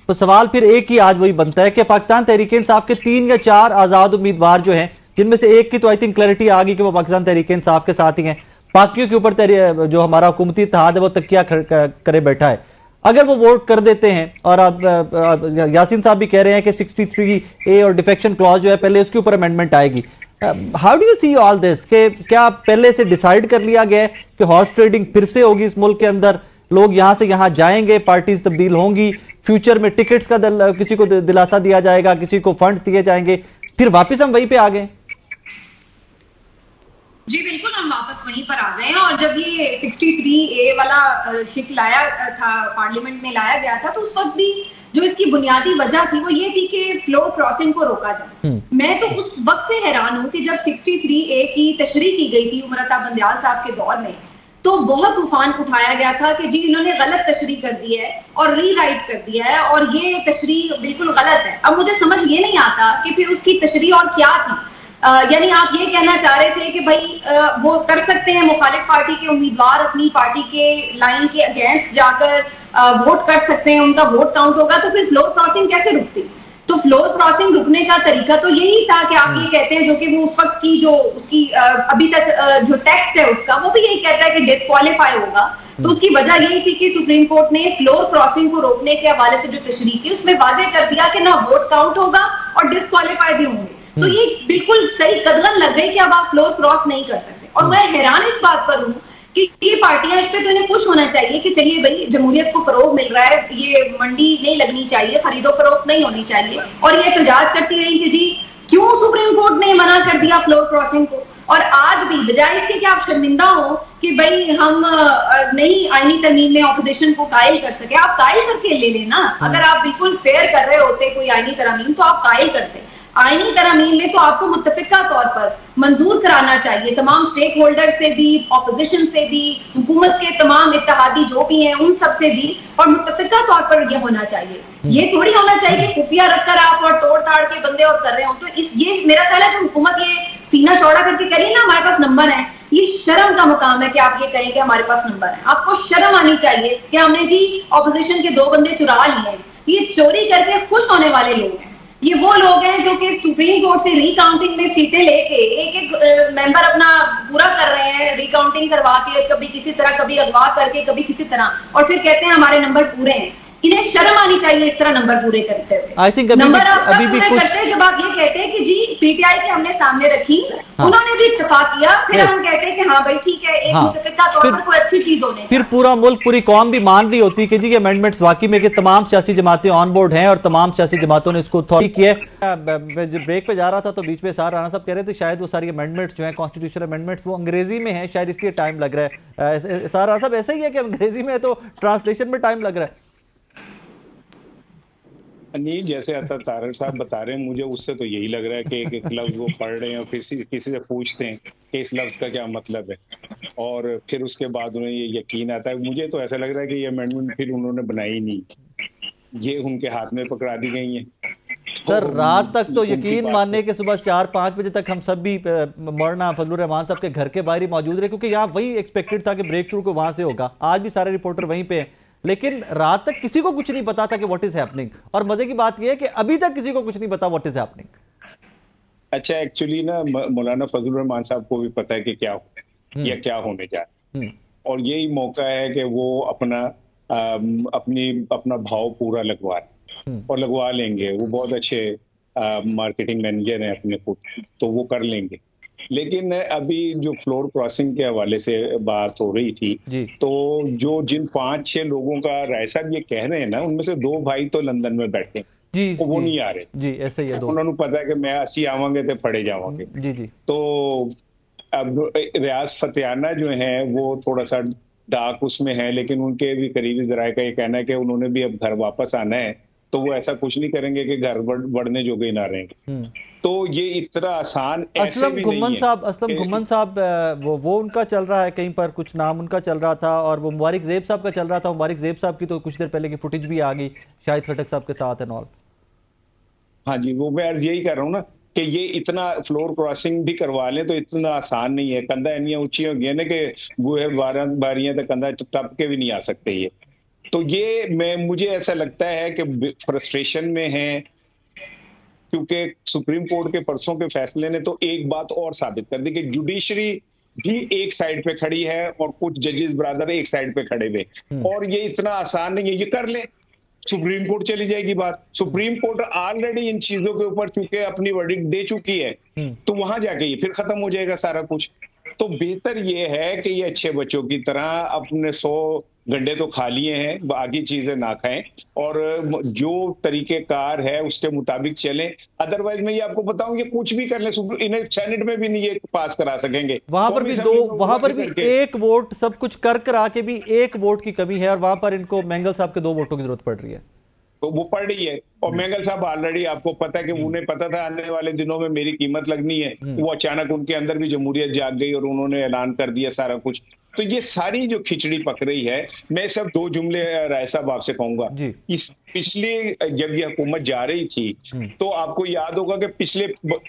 तो सवाल फिर एक ही आज वही बनता है कि पाकिस्तान तहरीक-ए-इंसाफ के 3 या 4 आजाद उम्मीदवार जो हैं, जिनमें से एक की तो आई थिंक क्लैरिटी आ गई कि वो पाकिस्तान तहरीक-ए-इंसाफ के साथ ही हैं, बाकियों के ऊपर जो हमारा हुकूमती इत्तेहाद है वो तकिया करे बैठा है। अगर वो वोट कर देते हैं और अब यासीन साहब भी कह रहे हैं कि 63A और डिफेक्शन क्लॉज जो है पहले उसके ऊपर अमेंडमेंट आएगी, how do you see all this? कि क्या पहले से डिसाइड कर लिया गया है कि हॉर्स ट्रेडिंग फिर से होगी इस मुल्क के अंदर, लोग यहां से यहां जाएंगे, पार्टीज तब्दील होंगी, फ्यूचर में टिकट्स का किसी को दिलासा दिया जाएगा, किसी को फंड्स दिए जाएंगे, फिर वापस हम वहीं पे आ गए? जी बिल्कुल, हम वापस वहीं पर आ गए हैं। और जब ये 63A वाला शिक लाया था, पार्लियामेंट में लाया गया था, तो उस वक्त भी जो इसकी बुनियादी वजह थी वो ये थी कि फ्लो क्रॉसिंग को रोका जाए। मैं तो उस वक्त से हैरान हूं कि जब 63A की तशरीह की गई थी उमर अता बंदियाल साहब के दौर में, तो बहुत तूफान उठाया गया था कि जी इन्होंने गलत तशरीह कर दी है और रीराइट कर दिया है और ये तशरीह बिल्कुल गलत है। अब मुझे समझ ये नहीं आता कि फिर उसकी तशरीह और क्या थी। यानी आप ये कहना चाह रहे थे कि भाई वो कर सकते हैं मुखालिफ पार्टी के उम्मीदवार अपनी पार्टी के लाइन के अगेंस्ट जाकर वोट कर सकते हैं, उनका वोट काउंट होगा, तो फिर फ्लोर क्रॉसिंग कैसे रुकती? तो फ्लोर क्रॉसिंग रुकने का तरीका तो यही था कि आप ये कहते हैं, जो कि वो उस वक्त की जो उसकी अभी तक जो टेक्स्ट है उसका वो भी यही कहता है कि डिस्क्वालीफाई होगा। तो उसकी वजह यही थी कि सुप्रीम कोर्ट ने फ्लोर क्रॉसिंग को रोकने के हवाले से जो तशरीह की उसमें वाज़ेह कर दिया कि ना वोट काउंट होगा और डिस्क्वालीफाई भी होंगे। तो ये बिल्कुल सही कदम लग गई कि अब आप फ्लोर क्रॉस नहीं कर सकते। और मैं हैरान इस बात पर हूं कि ये पार्टियां, इस पे तो इन्हें खुश होना चाहिए कि चलिए भाई जमहूरियत को फरोग मिल रहा है, ये मंडी नहीं लगनी चाहिए, खरीदो फरोख्त नहीं होनी चाहिए, और ये एहतजाज करती रही कि जी क्यों सुप्रीम कोर्ट ने मना कर दिया फ्लोर क्रॉसिंग को। और आज भी बजाय इसके कि आप शर्मिंदा हो कि भाई हम नहीं आईनी तरमीम में ऑपोजिशन को कायल कर सके, आप कायल करके ले लेना। अगर आप बिल्कुल फेयर कर रहे होते कोई आईनी तरमीम तो आप कायल करते। आईनी तरमीम में तो आपको मुत्तफिका तौर पर मंजूर कराना चाहिए, तमाम स्टेक होल्डर से भी, ऑपोजिशन से भी, हुकूमत के तमाम इत्तेहादी जो भी हैं उन सब से भी, और मुत्तफिका तौर पर यह होना चाहिए। ये थोड़ी होना चाहिए कि खुफिया रखकर आप और तोड़ ताड़ के बंदे और कर रहे हो। तो ये मेरा ख्याल है जो हुकूमत ये सीना चौड़ा करके करी ना, हमारे पास नंबर है, ये शर्म का मुकाम है कि आप ये कहें कि हमारे पास नंबर है। आपको शर्म आनी चाहिए कि हमने जी ऑपोजिशन के 2 बंदे चुरा लिए। ये चोरी करके खुश होने वाले लोग हैं। ये वो लोग हैं जो कि सुप्रीम कोर्ट से रिकाउंटिंग में सीटें लेके एक मेंबर अपना पूरा कर रहे हैं, रिकाउंटिंग करवा के, कभी किसी तरह, कभी अगवा करके, कभी किसी तरह, और फिर कहते हैं हमारे नंबर पूरे हैं। इन्हें शर्म आनी चाहिए इस तरह नंबर पूरे करते हुए। आई थिंक नंबर आप तब पूरे करते हैं जब आप ये कहते हैं कि जी पीटीआई के हमने सामने रखी, उन्होंने भी इत्तेफाक किया, फिर हम कहते हैं कि हाँ भाई ठीक है, एक मुत्तफिका तौर पर कोई अच्छी चीज होने, फिर पूरा मुल्क, पूरी कौम भी मान रही होती कि जी ये अमेंडमेंट्स वाकई में कि तमाम सियासी जमातें ऑन बोर्ड हैं और तमाम सियासी जमातों ने इसको किया है। ब्रेक पे जा रहा था तो बीच में सार राणा साहब कह रहे थे शायद वो सारी अमेंडमेंट्स जो हैं, कॉन्स्टिट्यूशनल अमेंडमेंट्स, वो अंग्रेजी में है, शायद इसलिए टाइम लग रहा है। सार राणा साहब ऐसा ही है कि अंग्रेजी में तो ट्रांसलेशन में टाइम लग रहा है? नहीं, जैसे अता तारड़ साहब बता रहे हैं, मुझे उससे तो यही लग रहा है कि एक लफ्ज वो पढ़ रहे हैं और किसी से पूछते हैं कि इस लफ्ज का क्या मतलब है, और फिर उसके बाद उन्हें ये यकीन आता है। मुझे तो ऐसा लग रहा है कि ये अमेंडमेंट फिर उन्होंने बनाई नहीं, ये उनके हाथ में पकड़ा दी गई है। सर रात तक तो यकीन मानने के सुबह 4-5 बजे तक हम सब भी मौलाना फजलुर रहमान साहब के घर के बाहर ही मौजूद रहे, क्योंकि यहाँ वही एक्सपेक्टेड था कि ब्रेक थ्रू को वहां से होगा। आज भी सारे रिपोर्टर वहीं पे हैं, लेकिन रात तक किसी को कुछ नहीं पता था कि व्हाट इज हैपनिंग। और मजे की बात यह है कि अभी तक किसी को कुछ नहीं पता व्हाट इज हैपनिंग। अच्छा, एक्चुअली ना मौलाना फजलुर रहमान साहब को भी पता है कि क्या हो या क्या होने जा रहा है, और यही मौका है कि वो अपना भाव पूरा लगवा और लगवा लेंगे। वो बहुत अच्छे मार्केटिंग मैनेजर हैं अपने खुद, तो वो कर लेंगे। लेकिन अभी जो फ्लोर क्रॉसिंग के हवाले से बात हो रही थी, तो जिन 5-6 लोगों का राय साहब ये कह रहे हैं ना, उनमें से 2 भाई तो लंदन में बैठे हैं, तो वो नहीं आ रहे जी, ऐसे ही है। उन्होंने पता है कि मैं 80 आवांगे तो फड़े जावांगे। जी। तो अब रियाज फतेहाना जो है वो थोड़ा सा डाक उसमें है, लेकिन उनके भी करीबी ज़राए का ये कहना है कि उन्होंने भी अब घर वापस आना है, तो वो ऐसा कुछ नहीं करेंगे कि घर बढ़ने जोगे ना रहेंगे। तो ये इतना आसान ऐसे असलम भी घुम्मन नहीं है। साहब, असलम घुम्मन साहब, वो उनका चल रहा है, कहीं पर कुछ नाम उनका चल रहा था, और वो मुबारक ज़ेब साहब का चल रहा था। मुबारक ज़ेब साहब की तो कुछ देर पहले की फुटेज भी आ गई शाहिद खटक साहब के साथ एंड ऑल। हाँ जी, वो मैं यही कर रहा हूँ ना कि ये इतना फ्लोर क्रॉसिंग भी करवा लें तो इतना आसान नहीं है। कंधा इतनी ऊंची हो गई है ना कि बूहे बारियां तो कंधा टप के भी नहीं आ सकते ये। तो ये मुझे ऐसा लगता है कि फ्रस्ट्रेशन में है, क्योंकि सुप्रीम कोर्ट के परसों के फैसले ने तो एक बात और साबित कर दी कि जुडिशरी भी एक साइड पे खड़ी है और कुछ जजेस ब्रदर एक साइड पे खड़े हुए, और ये इतना आसान नहीं है। ये कर ले, सुप्रीम कोर्ट चली जाएगी बात। सुप्रीम कोर्ट ऑलरेडी इन चीजों के ऊपर चूंकि अपनी वर्डिक्ट दे चुकी है, तो वहां जाके ये फिर खत्म हो जाएगा सारा कुछ। तो बेहतर ये है कि ये अच्छे बच्चों की तरह अपने 100 गड्ढे तो खा लिए हैं, बाकी चीजें ना खाएं, और जो तरीकेकार है उसके मुताबिक चलें। अदरवाइज मैं ये आपको बताऊं, ये कुछ भी कर ले, इन्हें सेनेट में भी नहीं ये पास करा सकेंगे। वहां पर भी एक वोट, सब कुछ कर करा के भी एक वोट की कमी है, और वहां पर इनको मेंगल साहब के 2 वोटों की जरूरत पड़ रही है। तो वो पड़ रही है, और मेंगल साहब ऑलरेडी आपको पता है कि उन्हें पता था आने वाले दिनों में मेरी कीमत लगनी है। वो अचानक उनके अंदर भी जमहूरियत जाग गई और उन्होंने ऐलान कर दिया सारा कुछ। तो ये सारी जो खिचड़ी पक रही है, मैं सब 2 जुमले राय साहब आपसे कहूंगा। इस पिछले जब ये हुकूमत जा रही थी तो आपको याद होगा कि पिछले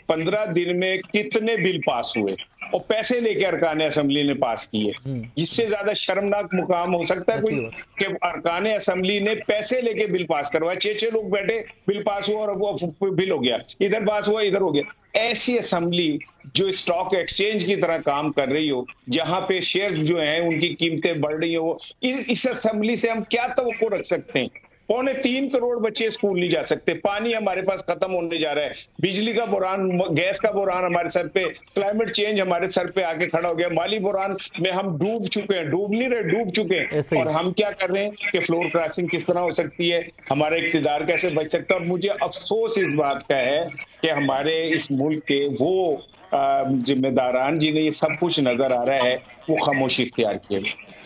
15 दिन में कितने बिल पास हुए और पैसे लेके अरकान असेंबली ने पास किए। इससे ज्यादा शर्मनाक मुकाम हो सकता है कोई कि अरकान असेंबली ने पैसे लेके बिल पास करवाए। 6 लोग बैठे, बिल पास हुआ और वो बिल हो गया, इधर पास हुआ इधर हो गया। ऐसी असेंबली जो स्टॉक एक्सचेंज की तरह काम कर रही हो, जहां पे शेयर्स जो हैं उनकी कीमतें बढ़ रही हो, इस असेंबली से हम क्या तवक्को रख सकते हैं? 3.25 करोड़ बच्चे स्कूल नहीं जा सकते, पानी हमारे पास खत्म होने जा रहा है, बिजली का बुरान, गैस का बुरान हमारे सर पे, क्लाइमेट चेंज हमारे सर पे आके खड़ा हो गया, माली बुरान में हम डूब चुके हैं, डूब नहीं रहे, डूब चुके हैं। और हम क्या कर रहे हैं कि फ्लोर क्रॉसिंग किस तरह हो सकती है, हमारा इक्तिदार कैसे बच सकता है। और मुझे अफसोस इस बात का है कि हमारे इस मुल्क के वो जिम्मेदारान जिन्हें ये सब कुछ नजर आ रहा है, वो खामोशी इख्तियार किए।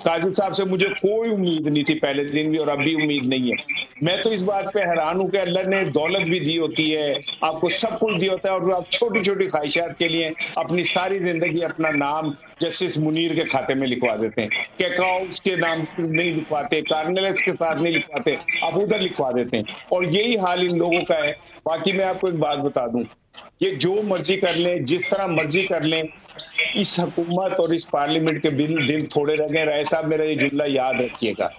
काजी साहब से मुझे कोई उम्मीद नहीं थी पहले दिन भी, और अभी उम्मीद नहीं है। मैं तो इस बात पे हैरान हूं कि अल्लाह ने दौलत भी दी होती है, आपको सब कुछ दिया होता है, और आप छोटी छोटी ख्वाहिशात के लिए अपनी सारी जिंदगी अपना नाम जस्टिस मुनीर के खाते में लिखवा देते हैं, कैकाउस के नाम नहीं लिखवाते, कार्नेलिस के साथ नहीं लिखवाते, आप उधर लिखवा देते हैं। और यही हाल इन लोगों का है। बाकी मैं आपको एक बात बता दूं, ये जो मर्जी कर लें, जिस तरह मर्जी कर लें, इस हुकूमत और इस पार्लियामेंट के दिन थोड़े रह गए। राय साहब मेरा ये जुमला याद रखिएगा,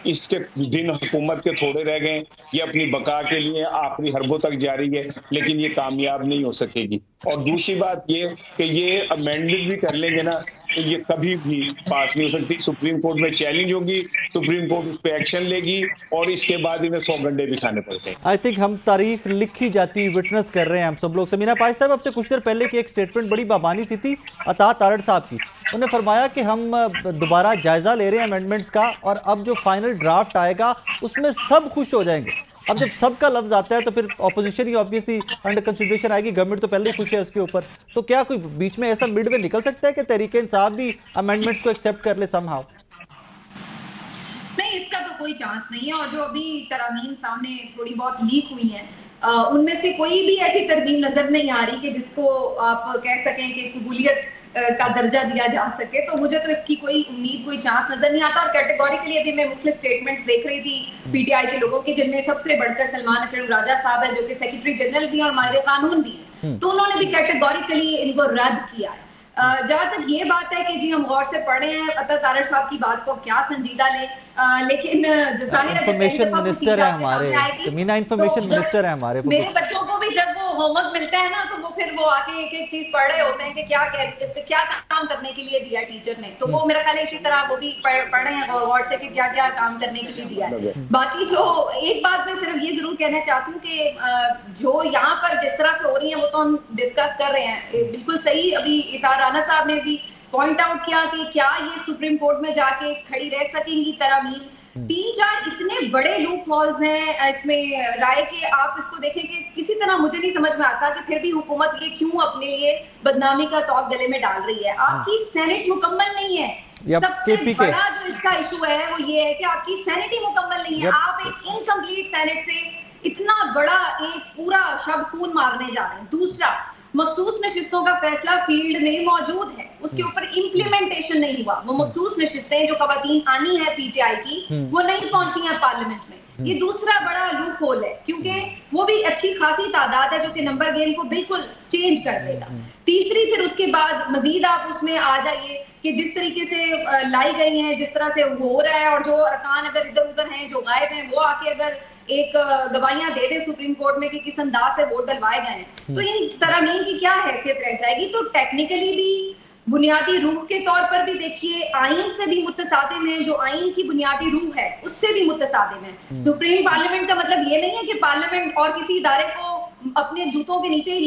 इसके दिन हुकूमत के थोड़े रह गए। ये अपनी बका के लिए आखिरी हरबों तक जारी है, लेकिन ये कामयाब नहीं हो सकेगी। और दूसरी बात ये कि ये अमेंडमेंट भी कर लेंगे ना, तो ये कभी भी पास नहीं हो सकती। सुप्रीम कोर्ट में चैलेंज होगी, सुप्रीम कोर्ट उस पर एक्शन लेगी, और इसके बाद इन्हें 100 गंडे भी खाने पड़ते हैं। आई थिंक हम तारीख लिखी जाती विटनेस कर रहे हैं हम सब लोग। समीना पाइस साहब, आपसे कुछ देर पहले की एक स्टेटमेंट बड़ी बाबानी सी थी अता तारड़ साहब की। उन्होंने फरमाया कि हम दोबारा जायजा ले रहे हैं अमेंडमेंट्स का, और अब जो फाइनल ड्राफ्ट आएगा उसमें सब खुश हो जाएंगे। अब जब सबका लफ्ज आता है तो फिर ऑपोजिशन ही ऑब्वियसली अंडर कंसिडरेशन आएगी, गवर्नमेंट तो पहले ही खुश है उसके ऊपर। तो क्या कोई बीच में ऐसा मिड में निकल सकता है कि तहरीके इंसाफ भी अमेंडमेंट्स को एक्सेप्ट कर ले समहाउ? नहीं, इसका तो कोई चांस नहीं है। और जो अभी तरमीम सामने थोड़ी बहुत लीक हुई हैं, उनमें से कोई भी ऐसी तरमीम नजर नहीं आ रही कि जिसको आप कह सकें कि कबूलियत का दर्जा दिया जा सके। तो मुझे तो इसकी कोई उम्मीद, कोई चांस नजर नहीं आता। और कैटेगोरिकली अभी मैं मुख्तलिफ स्टेटमेंट्स देख रही थी पीटीआई के लोगों की, जिनमें सबसे बढ़कर सलमान अकरम राजा साहब है, जो कि सेक्रेटरी जनरल भी और माहिर कानून भी है, तो उन्होंने भी कैटेगोरिकली इनको रद्द किया है। जहां तक ये बात है कि जी हम गौर से पढ़े हैं, अता तारड़ साहब की बात को क्या संजीदा लें, लेकिन इंफॉर्मेशन मिनिस्टर है हमारे, समीना इंफॉर्मेशन मिनिस्टर है हमारे। मेरे बच्चों को भी जब वो होमवर्क मिलता है ना, तो वो फिर वो आके एक एक चीज पढ़ रहे होते हैं कि क्या काम करने के लिए दिया टीचर ने। तो वो मेरा ख्याल है इसी तरह वो भी पढ़ रहे हैं गौर से कि क्या क्या काम करने के लिए दिया है। बाकी जो एक बात मैं सिर्फ ये जरूर कहना चाहती हूँ कि जो यहाँ पर जिस तरह से हो रही है वो तो हम डिस्कस कर रहे हैं, बिल्कुल सही। अभी इसार राना साहब ने भी पॉइंट आउट किया कि क्या ये सुप्रीम कोर्ट में जाके खड़ी रह सकेंगी तरमीम, 3-4 इतने बड़े लूप होल्स हैं इसमें राय के। आप इसको देखें कि किसी तरह मुझे नहीं समझ में आता कि फिर भी हुकूमत ये क्यों अपने लिए बदनामी का तौक गले में डाल रही है। आपकी सेनेट मुकम्मल नहीं है। सबसे बड़ा जो इसका इशू है वो ये है कि आपकी सेनेट ही मुकम्मल नहीं है। आप एक इनकम्प्लीट सेनेट से इतना बड़ा एक पूरा शब खून मारने जा रहे हैं। दूसरा, मखसूस नशिस्तों का फैसला फील्ड में मौजूद है, उसके ऊपर इम्प्लीमेंटेशन नहीं हुआ। वो मखसूस नशिस्तें जो खवातीन आनी है पीटीआई की, वो नहीं पहुंची हैं पार्लियामेंट में। ये दूसरा बड़ा लूप होल है, क्योंकि वो भी अच्छी खासी तादाद है जो कि नंबर गेम को बिल्कुल चेंज कर देगा। तीसरी, फिर उसके बाद मजीद आप उसमें आ जाइए कि जिस तरीके से लाई गई हैं, जिस तरह से हो रहा है, और जो अरकान अगर इधर उधर हैं जो गायब हैं, वो आके अगर एक गवाहियां दे दे सुप्रीम कोर्ट में कि किस अंदाज से वोट डलवाए गए हैं, तो इन तरमीम की क्या हैसियत रह जाएगी। तो टेक्निकली भी, बुनियादी रूह के तौर पर भी देखिए, आइन से भी मुतसादिम है, जो आइन की बुनियादी रूह है उससे भी मुतसादिम है। सुप्रीम पार्लियामेंट का मतलब ये नहीं है कि पार्लियामेंट और किसी इदारे को अपने जूतों के नीचे ही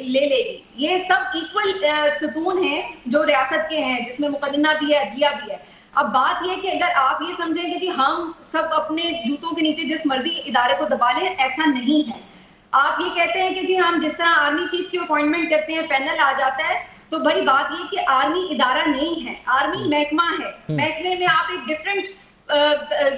ले लेगी। ये सब इक्वल सुतून हैं जो रियासत के हैं, जिसमें मुकदमा भी है, अदलिया भी है। अब बात यह कि अगर आप ये समझें कि जी हम सब अपने जूतों के नीचे जिस मर्जी इदारे को दबा लें, ऐसा नहीं है। आप ये कहते हैं कि जी हम जिस तरह आर्मी चीफ की अपॉइंटमेंट करते हैं, पैनल आ जाता है, तो भाई बात ये कि आर्मी इदारा नहीं है, आर्मी महकमा है। महकमे में आप एक डिफरेंट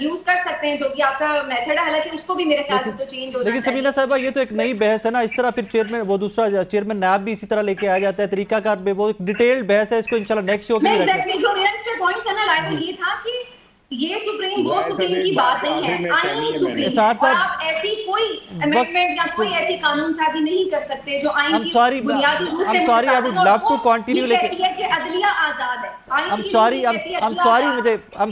यूज कर सकते हैं, जो कि आपका मेथड है, हालांकि उसको भी मेरे ख्याल से तो चेंज हो। लेकिन समीना साहिबा, ये तो एक नई बहस है ना। इस तरह फिर चेयरमैन, वो दूसरा चेयरमैन नायब भी इसी तरह लेके आ जाता है, तरीकाकार में वो एक डिटेल्ड बहस है। इसको इंशाल्लाह नेक्स्ट शो के लिए रखेंगे। जो मेरा इस पे पॉइंट था ना राय, वो ये था कि ये सुप्रीम वो सुप्रीम की बात नहीं है, आईनी सुप्रीम। और आप ऐसी कोई अमेंडमेंट या कोई ऐसी कानून साजी नहीं कर सकते जो आईन की बुनियादी रूप से sorry, I would love to continue, लेकिन कि अदलिया आजाद है। I'm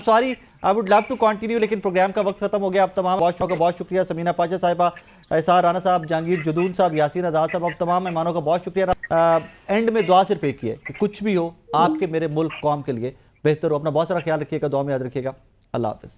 sorry, I would love to continue, लेकिन प्रोग्राम का वक्त खत्म हो गया। आप तमाम बहुत शुक्रिया। समीना पाशा साहिबा, एहसार राना साहब, जहांगीर जुदून साहब, यासीन आजाद साहब, आप तमाम मेहमानों का बहुत शुक्रिया। एंड में दुआ सिर्फ एक ही है कि कुछ भी हो, आपके मेरे मुल्क कौम के लिए बेहतर हो। अपना बहुत सारा ख्याल रखिएगा, दुआ में याद रखिएगा। अल्लाह हाफिज़।